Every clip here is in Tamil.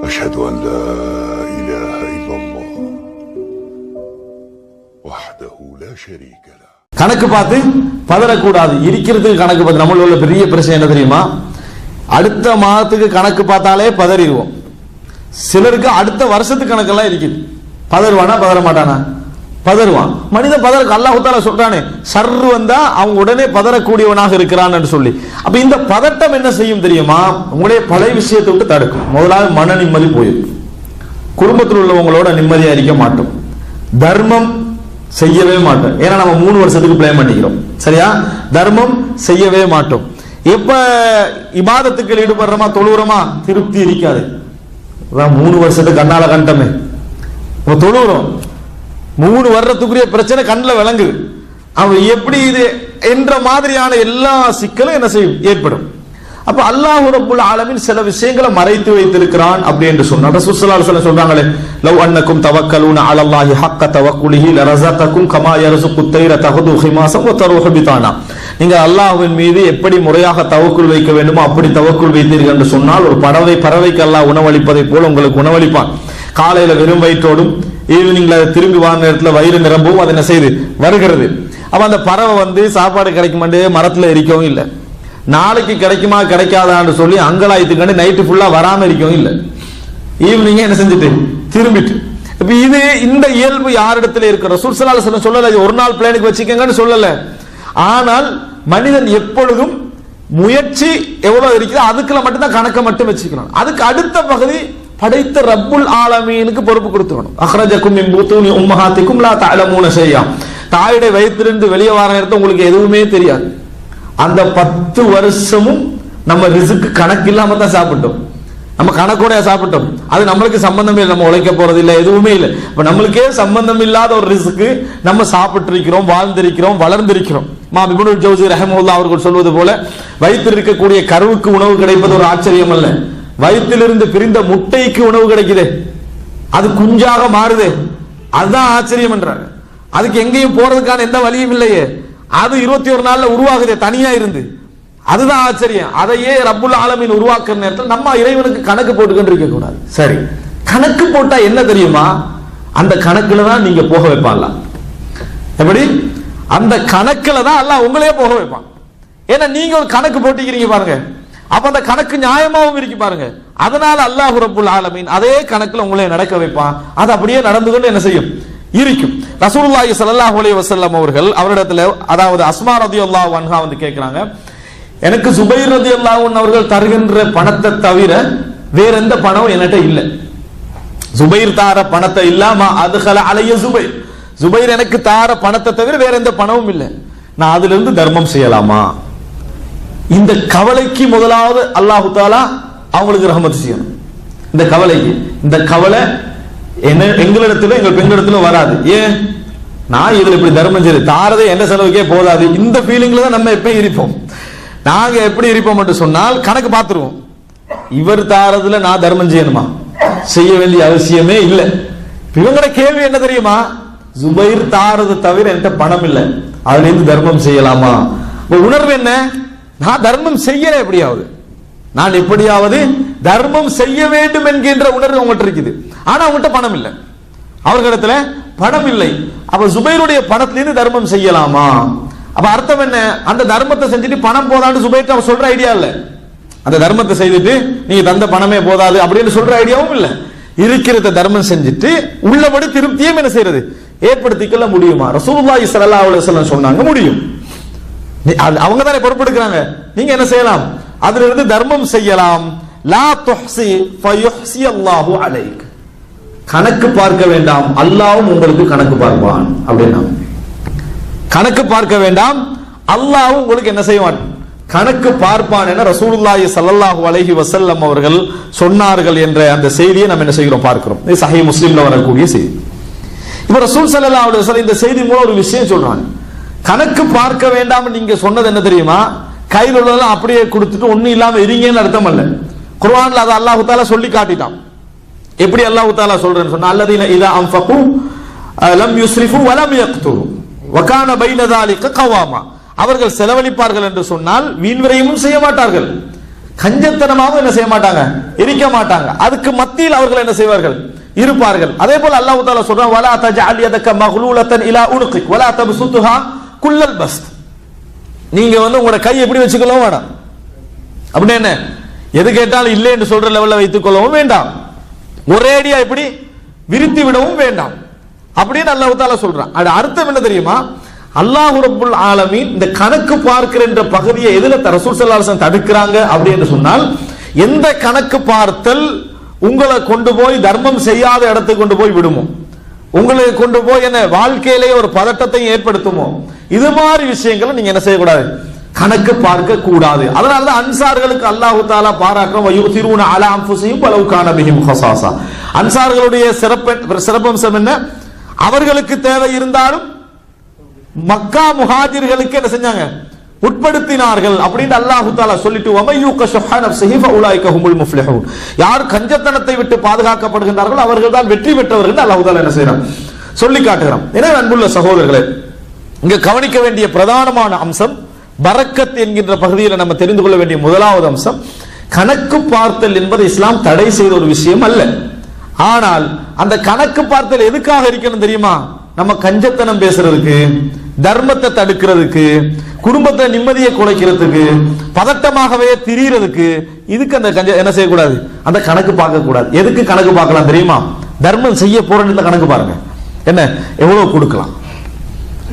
أشهد أن لا إله إلا الله وحده لا شريك له. கணக்கு பார்த்து பதறக்கூடாது. இருக்கிறதுக்கு கணக்கு பார்த்து நம்மள உள்ள பெரிய பிரச்சனை என்ன தெரியுமா? அடுத்த மாதத்துக்கு கணக்கு பார்த்தாலே பதறிடுவோம். சிலருக்கு அடுத்த வருஷத்துக்கு கணக்கெல்லாம் இருக்குது. பதறுவானா பதற மாட்டானா? பதறுவான். மனித பதறக்கு அல்லாஹ் தஆலா சொல்றானே, ஷர்ரு வந்தா அவங்க உடனே பதறக்கூடியவனாக இருக்கிறான் என்று சொல்லி. அப்ப இந்த பதட்டம் என்ன செய்யும் தெரியுமா? உங்களுடைய பழைய விஷயத்தை விட்டு தடுக்கும். முதலாவது மன நிம்மதி போயிடும். குடும்பத்தில் உள்ளவங்களோட நிம்மதியா இருக்க மாட்டோம். தர்மம் செய்யவே மாட்டோம். ஏன்னா நம்ம 3 வருஷத்துக்கு பிளான் பண்ணிக்கிறோம். சரியா? தர்மம் செய்யவே மாட்டோம். எப்ப இபாதத்துக்கு ஈடுபடுறோமா, தொழுகிறோமா, திருப்தி இருக்காது. 3 வருஷத்துக்கு கண்ணால கண்டமே தொழுகிறோம். 3 வருடத்துக்குரிய பிரச்சனை கண்ணில் விளங்குது. அவன் எப்படி இது என்ற மாதிரியான எல்லா சிக்கலும் என்ன செய்யும், ஏற்படும். அப்ப அல்லாஹ் ரப்புல் ஆலமீன் சில விஷயங்களை மறைத்து வைத்திருக்கிறான் அப்படி என்று சொன்னார். ரசூல் ஸல்லல்லாஹு அலைஹி வஸல்லம் சொல்றாங்களே, லவ் அன்னக்கும் தவக்கலூன அலல்லாஹி ஹக்க தவக்குலிஹி லரஸகக்கும் கமா யர்ஸுகு தைர தஹது ஹிமாஸன் வ தருஹு பிதானா. நீங்க அல்லாஹ்வின் மீது எப்படி முறையாக தவக்குல் வைக்க வேண்டுமோ அப்படி தவக்குல் வைத்தீர்கள் என்று சொன்னால், ஒரு பறவைக்கு அல்லாஹ் உணவளிப்பதை போல உங்களுக்கு உணவளிப்பான். காலையில வெறும் வயிற்றோடும் ஈவினிங்ல திரும்பி வாங்க நேரத்தில் வயிறு நிரம்பவும் அது என்ன செய்து வருகிறது. அப்ப அந்த பறவை சாப்பாடு கிடைக்குமாண்டே மரத்துல இருக்கவும் இல்லை. நாளைக்கு கிடைக்குமா கிடைக்காதான்னு சொல்லி அங்கலாயத்துக்காண்டி நைட்டு ஃபுல்லா வராம இருக்கவும் இல்லை. ஈவினிங் என்ன செஞ்சுட்டு திரும்பிட்டு. இப்ப இது இந்த இயல்பு யாரிடத்துல இருக்கிற ரசூல் ஸல்லல்லாஹு அலைஹி வஸல்லம் சொல்லல, ஒரு நாள் பிளானுக்கு வச்சுக்கங்கன்னு சொல்லல. ஆனால் மனிதன் எப்பொழுதும் முயற்சி எவ்வளவு இருக்குதோ அதுக்குள்ள மட்டும்தான் கணக்கை மட்டும் வச்சுக்கணும். அதுக்கு அடுத்த பகுதி படைத்த ரப்புல் ஆலமீனுக்கு பொறுப்பு கொடுத்துக்கணும். அஹ்ரஜக்கும் மின் புத்தூனி உம்மஹாத்திக்கும் லா தஅலமூன ஷையா. தாயுடைய வயிற்றிலிருந்து வெளியே வர நேரத்தை உங்களுக்கு எதுவுமே தெரியாது. அந்த 10 வருஷமும் நம்ம ரிஸ்க்கு கணக்கு இல்லாம தான் சாப்பிட்டோம். நம்ம கணக்கோட சாப்பிட்டோம். அது நம்மளுக்கு சம்பந்தமே இல்லை. நம்ம உழைக்க போறது இல்லை, எதுவுமே இல்லை. இப்ப நம்மளுக்கே சம்பந்தம் இல்லாத ஒரு ரிஸ்க்கு நம்ம சாப்பிட்டு இருக்கிறோம், வாழ்ந்திருக்கிறோம், வளர்ந்திருக்கிறோம். இமாம் இப்னுல் ஜௌஸி ரஹ்மத்துல்லாஹி அவர்கள் சொல்வது போல, வயிற்றில் இருக்கக்கூடிய கருவுக்கு உணவு கிடைப்பது ஒரு ஆச்சரியம் அல்ல. வயிற்றிலிருந்து பிரிந்த முட்டைக்கு உணவு கிடைக்குதே, அது குஞ்சாக மாறுதே, அதுதான் ஆச்சரியம் என்றார். அதுக்கு எங்கேயும் போறதுக்கான எந்த வழியும் இல்லையே. அது 21 நாள்ல உருவாகுதே தனியா இருந்து, அதுதான் ஆச்சரியம். அதையே ரப்புல் ஆலமீன் உருவாக்குற நேரத்தில் நம்ம இறைவனுக்கு கணக்கு போட்டுக்கிட்டு இருக்க கூடாது. சரி, கணக்கு போட்டா என்ன தெரியுமா? அந்த கணக்குல தான் நீங்க போக வைப்பான்ல. எப்படி? அந்த கணக்குல தான் அல்லாஹ் உங்களையே போக வைப்பான். ஏன்னா நீங்க ஒரு கணக்கு போட்டிக்கிறீங்க பாருங்க. அப்ப அந்த கணக்கு நியாயமாவும் இருக்கு பாருங்க. அதனால அல்லாஹ் ரப்புல் ஆலமீன் அதே கணக்குல உங்களை நடக்க வைப்பான். அது அப்படியே நடந்து கொண்டு என்ன செய்யும், இருக்கும். ரசூலுல்லாஹி ஸல்லல்லாஹு அலைஹி வஸல்லம் அவர்கள் அவரிடத்துல, அதாவது அஸ்மா ரலியல்லாஹு அன்ஹா கேக்குறாங்க, எனக்கு சுபைர் ரலியல்லாஹு அன்ஹு அவர்கள் தருகின்ற பணத்தை தவிர வேற எந்த பணமும் என்கிட்ட இல்லை. சுபைர் தார பணத்தை இல்லாம அதுகல அலைய சுபைர், சுபைர் எனக்கு தார பணத்தை தவிர வேற எந்த பணமும் இல்லை. நான் அதுல இருந்து தர்மம் செய்யலாமா? இந்த கவலைக்கு முதலாவது அல்லாஹு தஆலா அவங்களுக்கு ரஹ்மத் செய்யணும். இந்த கவலைக்கு, இந்த கவலை எங்களிடத்துல எங்கள் பெண்களிடத்துல வராது. ஏன்? நான் இதுல இப்படி தர்மம் செய்து தாரதே எந்த செலவுக்கே போதாது. இந்த ஃபீலிங்ல தான் நம்ம எப்ப இருப்போம். நாங்க எப்படி இருப்போம் என்று சொன்னால் கணக்கு பார்த்துருவோம். இவர் தாரதுல நான் தர்மம் செய்யணுமா? செய்ய வேண்டிய அவசியமே இல்லை. இவங்களோட கேள்வி என்ன தெரியுமா? சுபைர் தாரது தவிர என்கிட்ட பணம் இல்லை, அதுல இருந்து தர்மம் செய்யலாமா? உணர்வு என்ன? நான் தர்மம் செய்யல, எப்படியாவது நான் எப்படியாவது தர்மம் செய்ய வேண்டும் என்கின்ற உணர்வு அவங்கள்ட்ட இருக்குது. ஆனா அவங்கள்ட்ட பணம் இல்லை, அவர்களிடத்துல பணம் இல்லை. அப்ப சுபைருடைய பணத்திலிருந்து தர்மம் செய்யலாமா? அப்ப அர்த்தம் என்ன? அந்த தர்மத்தை செஞ்சுட்டு பணம் போதான்னு சுபைர்ட்ட அவர் சொல்ற ஐடியா இல்ல. அந்த தர்மத்தை செய்துட்டு நீங்க தந்த பணமே போதாது அப்படின்னு சொல்ற ஐடியாவும் இல்ல. இருக்கிறத தர்மம் செஞ்சுட்டு உள்ளபடி திருப்தியும் என்ன செய்யறது, ஏற்படுத்திக்கொள்ள முடியுமா? ரசூலுல்லாஹி ஸல்லல்லாஹு அலைஹி வஸல்லம் சொன்னாங்க, முடியும். அவங்க தானே பொறுப்பெடுக்கிறாங்க. நீங்க என்ன செய்யலாம்? அதுல இருந்து தர்மம் செய்யலாம். லா துஹ்சி ஃபயுஹ்சி அல்லாஹு அலைக். கணக்கு பார்க்க வேண்டாம், அல்லாஹ்வும் உங்களுக்கு கணக்கு பார்ப்பான். அப்படின்னா கணக்கு பார்க்க வேண்டாம், அல்லாஹ்வும் உங்களுக்கு என்ன செய்வான், கணக்கு பார்ப்பான் என ரசூலுல்லாஹி ஸல்லல்லாஹு அலைஹி வஸல்லம் அவர்கள் சொன்னார்கள் என்ற அந்த செய்தியை நம்ம என்ன செய்கிறோம், பார்க்கிறோம். இது சஹீஹ் முஸ்லிம்ல வரக்கூடிய செய்தி. இப்ப ரசூல் ஸல்லல்லாஹு அலைஹி வஸல்லம் இந்த செய்தி மூலம் ஒரு விஷயம் சொல்றாங்க. கணக்கு பார்க்க வேண்டாம் நீங்க சொன்னது என்ன தெரியுமா? கையில் உள்ளதெல்லாம் அப்படியே கொடுத்துட்டு ஒண்ணு இல்லாம இருங்கன்னு அர்த்தம் அல்ல. குர்ஆன்ல அதை அல்லாஹ் தஆலா சொல்லி காட்டிட்டான். எப்படி அல்லாஹ் தஆலா சொல்றேன்னு சொன்னா, அல்லதீன இதா அன்ஃபகு லம் யுஸ்ரிஃபு வ லம் யக்துரு வ கான பைன ذلك கவாமா. அவர்கள் செலவழிப்பார்கள் என்று சொன்னால் வீண் விரயமும் செய்ய மாட்டார்கள், கஞ்சத்தனமாக என்ன செய்ய மாட்டாங்க, இருக்க மாட்டாங்க. அதுக்கு மத்தியில் அவர்கள் என்ன செய்வார்கள், இருப்பார்கள். அதே போல அல்லாஹ் தஆலா சொல்றான், வலா தஜஅல் யதக மக்லூலத்தன் இலா உனுகிக் வலா தப்சுத்ஹா குல்லல் பஸ்த். நீங்க உங்களோட கை எப்படி வச்சுக்கலாம் வேண்டாம். அப்படி என்ன, எது கேட்டாலும் இல்லை என்று சொல்ற லெவல்ல வைத்துக் கொள்ளவும் வேண்டாம், ஒரேடியா இப்படி விரித்து விடவும் வேண்டாம் அப்படின்னு அல்லாஹ் தஆலா சொல்றான். அது அர்த்தம் என்ன தெரியுமா, அல்லாஹ் ரப்புல் ஆலமீன் இந்த கணக்கு பார்க்கிற என்ற பகுதியை எதுல ரசூல் ஸல்லல்லாஹு அலைஹி வஸல்லம் தடுக்கிறாங்க அப்படி என்று சொன்னால், எந்த கணக்கு பார்த்தல் உங்களை கொண்டு போய் தர்மம் செய்யாத இடத்துக்கு கொண்டு போய் விடுமோ, உங்களை கொண்டு போய் என்ன வாழ்க்கையிலே ஒரு பதட்டத்தை ஏற்படுத்துமோ, இது மாதிரி விஷயங்களை நீங்க என்ன செய்யக்கூடாது, கணக்கு பார்க்க கூடாது. அதனாலதான் அன்சார்களுக்கு அல்லாஹ் தஆலா பாராட்டுறோம், வயுதிரூன அலா அன்ஃபுஸிஹிம் வலவ் கான பிஹிம் ஹஸாஸா. அன்சார்களுடைய சிறப்பம்சம் என்ன, அவர்களுக்கு தேவை இருந்தாலும் மக்கா முஹாஜிர்களுக்கு என்ன செஞ்சாங்க, உட்படுத்தினார்கள் அப்படின்னு அல்லாஹ் தஆலா சொல்லிட்டு, வமய்யுக ஷுஹ நஃப்ஸிஹி ஃபஉலைக ஹுமுல் முஃப்லிஹூன். யார் கஞ்சத்தனத்தை விட்டு பாதுகாக்கப்படுகின்றார்களோ அவர்கள் தான் வெற்றி பெற்றவர்கள் அல்லாஹ் தஆலா என்ன செய்றான், சொல்லி காட்டுகிறான். எனவே அன்புள்ள சகோதரர்களே, இங்க கவனிக்க வேண்டிய பிரதானமான அம்சம் பரக்கத் என்கின்ற பகுதியில் நம்ம தெரிந்து கொள்ள வேண்டிய முதலாவது அம்சம், கணக்கு பார்த்தல் என்பது இஸ்லாம் தடை செய்த ஒரு விஷயம் அல்ல. ஆனால் அந்த கணக்கு பார்த்தல் எதுக்காக இருக்கணும் தெரியுமா, நம்ம கஞ்சத்தனம் பேசுறதுக்கு, தர்மத்தை தடுக்கிறதுக்கு, குடும்பத்தை நிம்மதியை குலைக்கிறதுக்கு, பதட்டமாகவே திரியறதுக்கு, இதுக்கு அந்த என்ன செய்யக்கூடாது, அந்த கணக்கு பார்க்க கூடாது. எதுக்கு கணக்கு பார்க்கலாம் தெரியுமா, தர்மம் செய்ய போறேன்னு கணக்கு பாருங்க, என்ன எவ்வளவு கொடுக்கலாம்,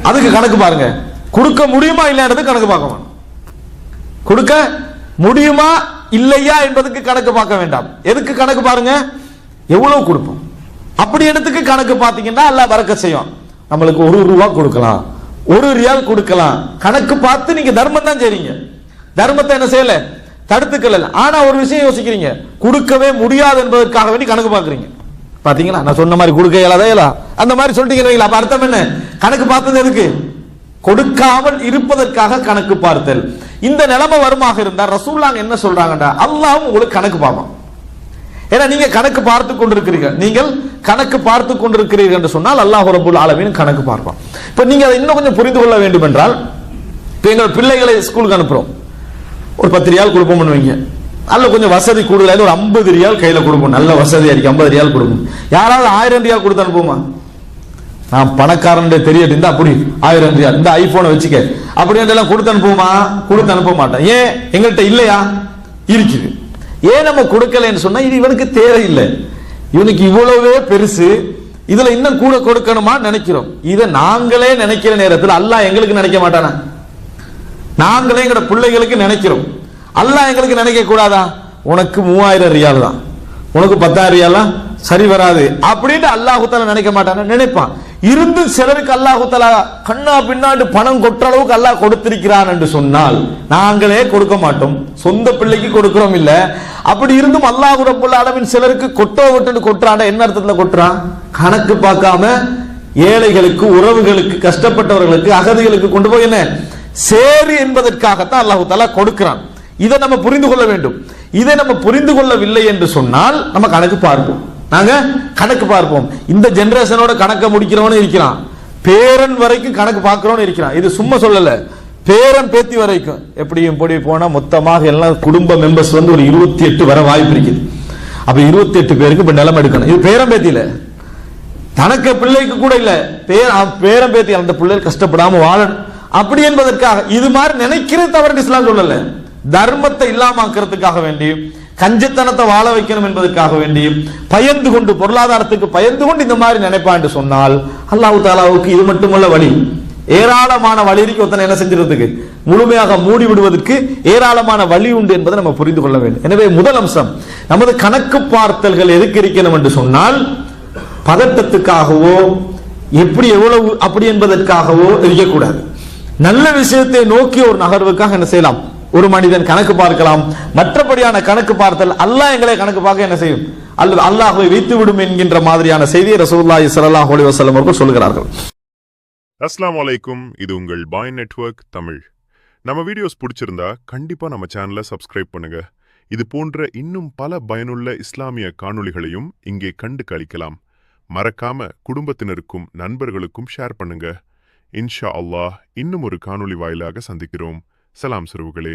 அதுக்கு கணக்கு பாருங்க. கொடுக்க முடியுமா இல்லைன்றது கணக்கு பார்க்க வேண்டாம். கொடுக்க முடியுமா இல்லையா என்பதுக்கு கணக்கு பார்க்க வேண்டாம். எதுக்கு கணக்கு பாருங்க, எவ்வளவு கொடுப்போம். அப்படி இடத்துக்கு கணக்கு பார்த்தீங்கன்னா அல்லாஹ் பரக்கத் செய்யும். நம்மளுக்கு 1 ரூபா கொடுக்கலாம், 1 ரியால் கொடுக்கலாம், கணக்கு பார்த்து நீங்க தர்மம் தான் செய்றீங்க, தர்மத்தை என்ன செய்யல, தடுத்துக்கல. ஆனா ஒரு விஷயம் யோசிக்கிறீங்க, கொடுக்கவே முடியாது என்பதற்காக வேண்டி கணக்கு பார்க்கறீங்க. பாத்தீங்களா, நான் சொன்ன மாதிரி கொடுக்க இயலாதா அந்த மாதிரி சொல்லிட்டீங்க. அப்ப அர்த்தம் என்ன, கணக்கு பார்த்தது எதுக்கு, கொடுக்காமல் இருப்பதற்காக கணக்கு பார்த்தல். இந்த நிலைமை வருமாக இருந்தால் ரசூலுல்லாஹ் என்ன சொல்றாங்கடா, அல்லாஹ் உங்களுக்கு கணக்கு பார்ப்பான். ஏன்னா நீங்க கணக்கு பார்த்து கொண்டிருக்கிறீர்கள், நீங்கள் கணக்கு பார்த்து கொண்டிருக்கிறீர்கள் என்று சொன்னால் அல்லாஹ் ரப்பல் ஆலமீன் கணக்கு பார்ப்பான். இப்ப நீங்க அதை இன்னும் கொஞ்சம் புரிந்து கொள்ள வேண்டும் என்றால், இப்ப எங்கள் பிள்ளைகளை ஸ்கூலுக்கு அனுப்புறோம், ஒரு 10 ரியால் கொடுப்போம் வைங்க, அல்ல கொஞ்சம் வசதி கூடுதலாக ஒரு 50 ரியால் கையில கொடுப்போம், நல்ல வசதியா இருக்கு 50 ரியால் கொடுப்போம். யாராவது 1000 ரியால் கொடுத்து அனுப்புமா, நான் பணக்காரன் தெரியட்டு இந்த அப்படி 1000 ரியால் இந்த ஐபோனை வச்சுக்க அப்படி எல்லாம் கொடுத்து அனுப்புமா, கொடுத்து அனுப்ப மாட்டேன். ஏன், எங்கள்கிட்ட இல்லையா, இருக்குது. ஏன் நம்ம கொடுக்கலன்னு சொன்னா, இது இவனுக்கு தேவையில்லை, இவனுக்கு இவ்வளவே பெருசு, இதுல இன்னும் கூட கொடுக்கணுமா நினைக்கிறோம். இதை நாங்களே நினைக்கிற நேரத்தில் அல்லாஹ் எங்களுக்கு நினைக்க மாட்டானா, நாங்களே எங்கட பிள்ளைகளுக்கு நினைக்கிறோம், அல்லாஹ் எங்களுக்கு நினைக்க கூடாதா, உனக்கு 3000 ரியால் தான், உனக்கு 10,000 ரியாலாம் சரி வராது அப்படின்னு அல்லாஹ் தஆலா நினைக்க மாட்டானா, நினைப்பான். இருந்து சிலருக்கு அல்லாஹ் தஆலா கண்ணா பின்னாண்டு பணம் கொட்டுற அளவுக்கு அல்லாஹ் கொடுத்திருக்கிறான் என்று சொன்னால் நாங்களே கொடுக்க மாட்டோம், சொந்த பிள்ளைக்கு கொடுக்கிறோம் இல்ல. அப்படி இருந்தும் அல்லாஹ் ரப்பல் ஆலமீன் சிலருக்கு கொட்டுறான். என்ன அர்த்தத்துல கொட்டுறான், கணக்கு பார்க்காம ஏழைகளுக்கு, உறவுகளுக்கு, கஷ்டப்பட்டவர்களுக்கு, அகதிகளுக்கு கொண்டு போய் என்ன சேரு என்பதற்காகத்தான் அல்லாஹ் தஆலா கொடுக்கிறான். இதை நம்ம புரிந்து கொள்ள வேண்டும். இதை நம்ம புரிந்து கொள்ளவில்லை என்று சொன்னால் நம்ம கணக்கு பார்ப்போம், நாங்க கணக்கு பார்ப்போம். இந்த ஜெனரேஷனோட கணக்க முடிக்கிறவனு இருக்கிறான், பேரன் வரைக்கும் கணக்கு பார்க்கிறவனு இருக்கிறான். இது சும்மா சொல்லல, பேரன் பேத்தி வரைக்கும். எப்படியும் போடி போனா மொத்தமாக எல்லாம் குடும்ப மெம்பர்ஸ் ஒரு 28 வர வாய்ப்பு இருக்குது. அப்ப 28 பேருக்கு இப்ப நிலம் எடுக்கணும். இது பேரன் பேத்தியில, தனக்கு பிள்ளைக்கு கூட இல்ல, பேரன் பேத்தி அந்த பிள்ளைகள் கஷ்டப்படாம வாழணும் அப்படி என்பதற்காக இது மாதிரி நினைக்கிறது தவறு இஸ்லாம் சொல்லல. தர்மத்தை இல்லாமக்கிறதுக்காக வேண்டி, கஞ்சத்தனத்தை வாழ வைக்கணும் என்பதற்காக வேண்டி பயந்து கொண்டு, பொருளாதாரத்துக்கு பயந்து கொண்டு இந்த மாதிரி நினைப்பான் என்று சொன்னால் அல்லாஹ் தஆலாவுக்கு இது மட்டுமல்ல வழி, ஏராளமான வழி இருக்கு. ஒருத்தனை என்ன செஞ்சிருக்கிறதுக்கு, முழுமையாக மூடி விடுவதற்கு ஏராளமான வழி உண்டு என்பதை நம்ம புரிந்து கொள்ள வேண்டும். எனவே முதல் அம்சம், நமது கணக்கு பார்த்தல்கள் எதுக்கு இருக்கணும் என்று சொன்னால் பதட்டத்துக்காகவோ எப்படி எவ்வளவு அப்படி என்பதற்காகவோ இருக்கக்கூடாது. நல்ல விஷயத்தை நோக்கிய ஒரு நகர்வுக்காக என்ன செய்யலாம், ஒரு மனிதன் கணக்கு பார்க்கலாம். மற்றபடியான கணக்கு பார்த்தல் அல்லாஹ் எங்களை கணக்கு பார்க்க என்ன செய்யும், அல்லது அல்லாஹ்வை வைத்து விடும் என்கின்ற மாதிரியான செய்தியை ரசூலுல்லாஹி ஸல்லல்லாஹு அலைஹி வஸல்லம் அவர்கள் சொல்கிறார்கள். அஸ்ஸலாமு அலைக்கும். இது உங்கள் பாய் நெட்வொர்க் தமிழ். நம்ம வீடியோஸ் பிடிச்சிருந்தா கண்டிப்பா நம்ம சேனலை சப்ஸ்கிரைப் பண்ணுங்க. இது போன்ற இன்னும் பல பயனுள்ள இஸ்லாமிய காணொளிகளையும் இங்கே கண்டு களிக்கலாம். மறக்காம குடும்பத்தினருக்கும் நண்பர்களுக்கும் ஷேர் பண்ணுங்க. இன்ஷா அல்லாஹ் இன்னும் ஒரு காணொளி வாயிலாக சந்திக்கிறோம். சலாம் சிறுவுகளே.